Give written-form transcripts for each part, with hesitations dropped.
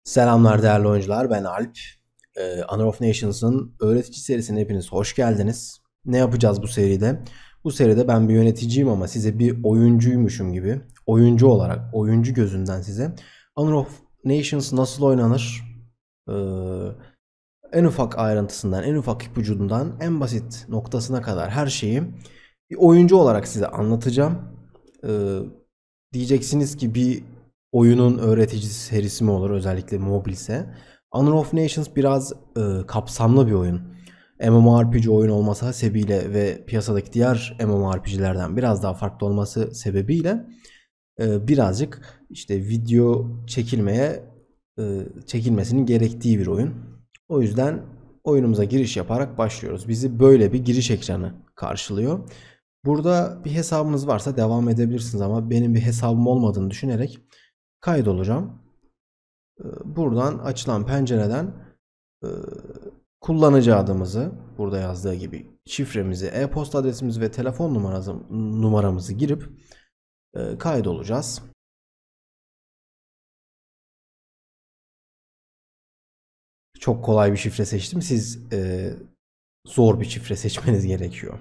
Selamlar değerli oyuncular, ben Alp. Honor of Nations'ın öğretici serisine hepiniz hoş geldiniz. Ne yapacağız bu seride? Bu seride ben bir yöneticiyim ama size bir oyuncuymuşum gibi, oyuncu olarak, oyuncu gözünden size Honor of Nations nasıl oynanır? Ee, En ufak ayrıntısından, en ufak ipucundan, en basit noktasına kadar her şeyi bir oyuncu olarak size anlatacağım. Ee, Diyeceksiniz ki bir oyunun öğreticisi serisi mi olur, özellikle mobilse. Honor of Nations biraz kapsamlı bir oyun. MMORPG oyun olması sebebiyle ve piyasadaki diğer MMORPG'lerden biraz daha farklı olması sebebiyle birazcık işte video çekilmesinin gerektiği bir oyun. O yüzden oyunumuza giriş yaparak başlıyoruz. Bizi böyle bir giriş ekranı karşılıyor. Burada bir hesabınız varsa devam edebilirsiniz ama benim bir hesabım olmadığını düşünerek kaydolacağım. Buradan açılan pencereden e, kullanıcı adımızı, burada yazdığı gibi şifremizi, e-posta adresimizi ve telefon numaramızı girip kaydolacağız. Çok kolay bir şifre seçtim. Siz zor bir şifre seçmeniz gerekiyor.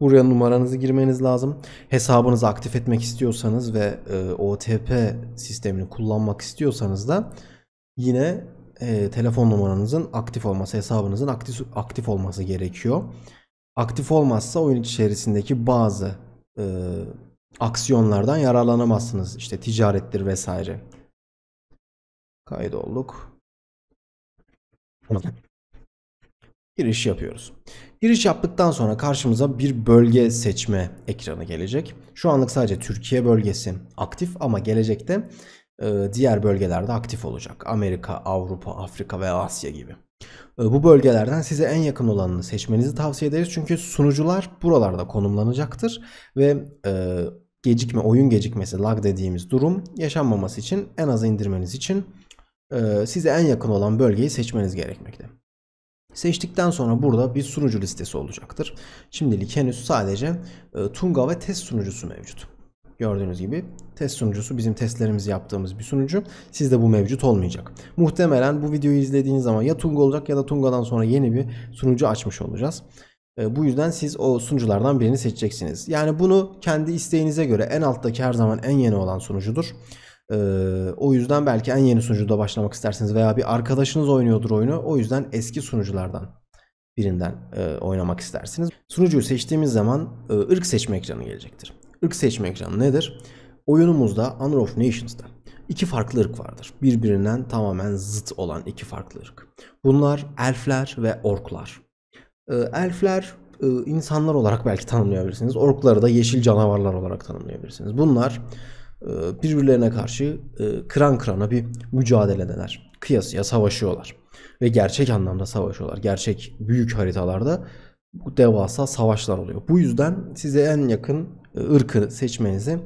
Buraya numaranızı girmeniz lazım. Hesabınızı aktif etmek istiyorsanız ve OTP sistemini kullanmak istiyorsanız da yine telefon numaranızın aktif olması, hesabınızın aktif olması gerekiyor. Aktif olmazsa oyun içerisindeki bazı aksiyonlardan yararlanamazsınız. İşte ticarettir vesaire. Kaydolduk. Giriş yapıyoruz. Giriş yaptıktan sonra karşımıza bir bölge seçme ekranı gelecek. Şu anlık sadece Türkiye bölgesi aktif ama gelecekte diğer bölgelerde aktif olacak. Amerika, Avrupa, Afrika ve Asya gibi. Bu bölgelerden size en yakın olanını seçmenizi tavsiye ederiz. Çünkü sunucular buralarda konumlanacaktır ve oyun gecikmesi, lag dediğimiz durum yaşanmaması için, en az indirmeniz için size en yakın olan bölgeyi seçmeniz gerekmekte. Seçtikten sonra burada bir sunucu listesi olacaktır. Şimdilik henüz sadece Tunga ve test sunucusu mevcut. Gördüğünüz gibi test sunucusu bizim testlerimizi yaptığımız bir sunucu. Sizde bu mevcut olmayacak. Muhtemelen bu videoyu izlediğiniz zaman ya Tunga olacak ya da Tunga'dan sonra yeni bir sunucu açmış olacağız. Bu yüzden siz o sunuculardan birini seçeceksiniz. Yani bunu kendi isteğinize göre, en alttaki her zaman en yeni olan sunucudur. O yüzden belki en yeni sunucuda başlamak istersiniz veya bir arkadaşınız oynuyordur oyunu. O yüzden eski sunuculardan birinden oynamak istersiniz. Sunucuyu seçtiğimiz zaman ırk seçme ekranı gelecektir. Irk seçme ekranı nedir? Oyunumuzda Honor of Nations'da iki farklı ırk vardır. Birbirinden tamamen zıt olan iki farklı ırk. Bunlar elfler ve orklar. Elfler insanlar olarak belki tanımlayabilirsiniz. Orkları da yeşil canavarlar olarak tanımlayabilirsiniz. Bunlar birbirlerine karşı kıran kırana bir mücadeledeler. Kıyasıya savaşıyorlar. Ve gerçek anlamda savaşıyorlar. Gerçek büyük haritalarda bu devasa savaşlar oluyor. Bu yüzden size en yakın ırkı seçmenizi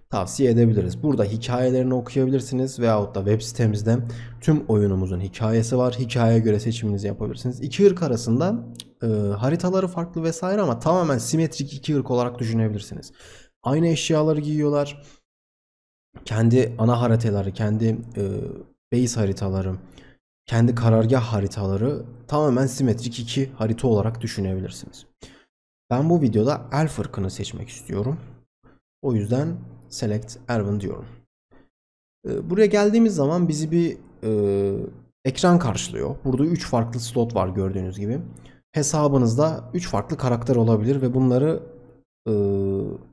tavsiye edebiliriz. Burada hikayelerini okuyabilirsiniz veyahut da web sitemizde tüm oyunumuzun hikayesi var. Hikayeye göre seçiminizi yapabilirsiniz. İki ırk arasında haritaları farklı vesaire ama tamamen simetrik iki ırk olarak düşünebilirsiniz. Aynı eşyaları giyiyorlar. Kendi ana haritaları, kendi base haritaları, kendi karargah haritaları tamamen simetrik iki harita olarak düşünebilirsiniz. Ben bu videoda elf ırkını seçmek istiyorum. O yüzden select elven diyorum. Buraya geldiğimiz zaman bizi bir ekran karşılıyor. Burada 3 farklı slot var gördüğünüz gibi. Hesabınızda 3 farklı karakter olabilir ve bunları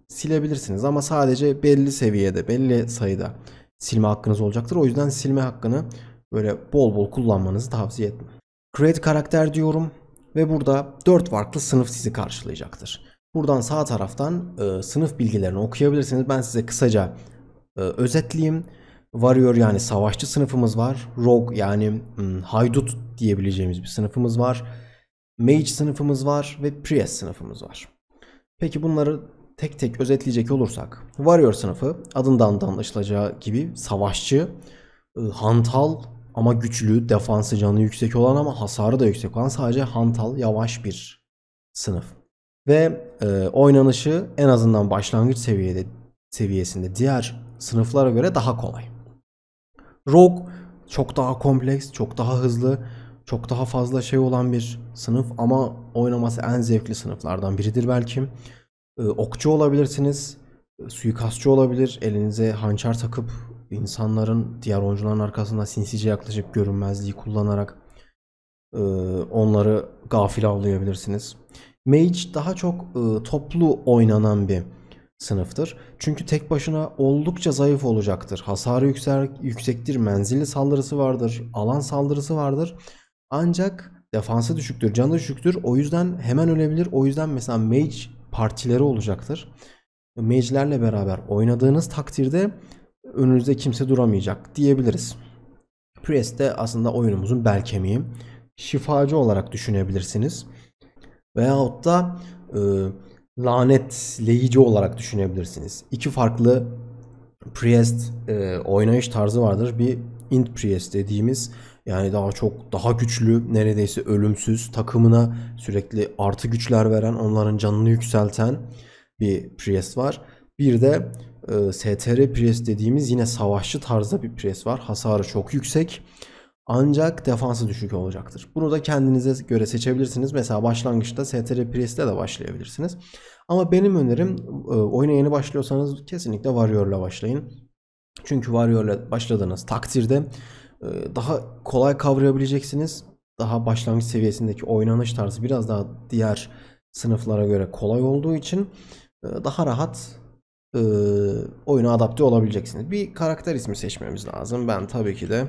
silebilirsiniz. Ama sadece belli seviyede, belli sayıda silme hakkınız olacaktır. O yüzden silme hakkını böyle bol bol kullanmanızı tavsiye etmem. Create karakter diyorum ve burada 4 farklı sınıf sizi karşılayacaktır. Buradan sağ taraftan sınıf bilgilerini okuyabilirsiniz. Ben size kısaca özetleyeyim. Warrior yani savaşçı sınıfımız var. Rogue yani haydut diyebileceğimiz bir sınıfımız var. Mage sınıfımız var ve Priest sınıfımız var. Peki bunları tek tek özetleyecek olursak, Warrior sınıfı adından da anlaşılacağı gibi savaşçı, hantal ama güçlü, defansı canı yüksek olan ama hasarı da yüksek olan, sadece hantal, yavaş bir sınıf. Ve oynanışı en azından başlangıç seviyesinde diğer sınıflara göre daha kolay. Rogue çok daha kompleks, çok daha hızlı, çok daha fazla şey olan bir sınıf ama oynaması en zevkli sınıflardan biridir belki. Okçu olabilirsiniz, suikastçı olabilir, elinize hançer takıp insanların, diğer oyuncuların arkasında sinsice yaklaşıp görünmezliği kullanarak onları gafil avlayabilirsiniz. Mage daha çok toplu oynanan bir sınıftır. Çünkü tek başına oldukça zayıf olacaktır. Hasarı yüksektir, menzilli saldırısı vardır, alan saldırısı vardır. Ancak defansı düşüktür, canı düşüktür. O yüzden hemen ölebilir. O yüzden mesela mage partileri olacaktır. Mage'lerle beraber oynadığınız takdirde önünüzde kimse duramayacak diyebiliriz. Priest de aslında oyunumuzun bel kemiği. Şifacı olarak düşünebilirsiniz. Veyahut da e, lanetleyici olarak düşünebilirsiniz. İki farklı Priest oynayış tarzı vardır. Bir Int Priest dediğimiz, yani daha güçlü, neredeyse ölümsüz, takımına sürekli artı güçler veren, onların canını yükselten bir Priest var. Bir de STR Priest dediğimiz yine savaşçı tarzda bir Priest var. Hasarı çok yüksek. Ancak defansı düşük olacaktır. Bunu da kendinize göre seçebilirsiniz. Mesela başlangıçta STR Priest'le de başlayabilirsiniz. Ama benim önerim, oyuna yeni başlıyorsanız kesinlikle Warrior'la başlayın. Çünkü Warrior'la başladığınız takdirde daha kolay kavrayabileceksiniz. Daha başlangıç seviyesindeki oynanış tarzı biraz daha diğer sınıflara göre kolay olduğu için daha rahat oyuna adapte olabileceksiniz. Bir karakter ismi seçmemiz lazım. Ben tabii ki de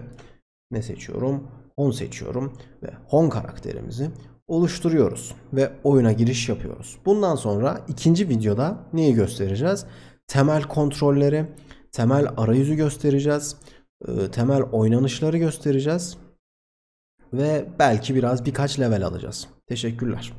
ne seçiyorum? Hon seçiyorum ve Hon karakterimizi oluşturuyoruz ve oyuna giriş yapıyoruz. Bundan sonra ikinci videoda neyi göstereceğiz? Temel kontrolleri, temel arayüzü göstereceğiz, temel oynanışları göstereceğiz ve belki birkaç level alacağız. Teşekkürler.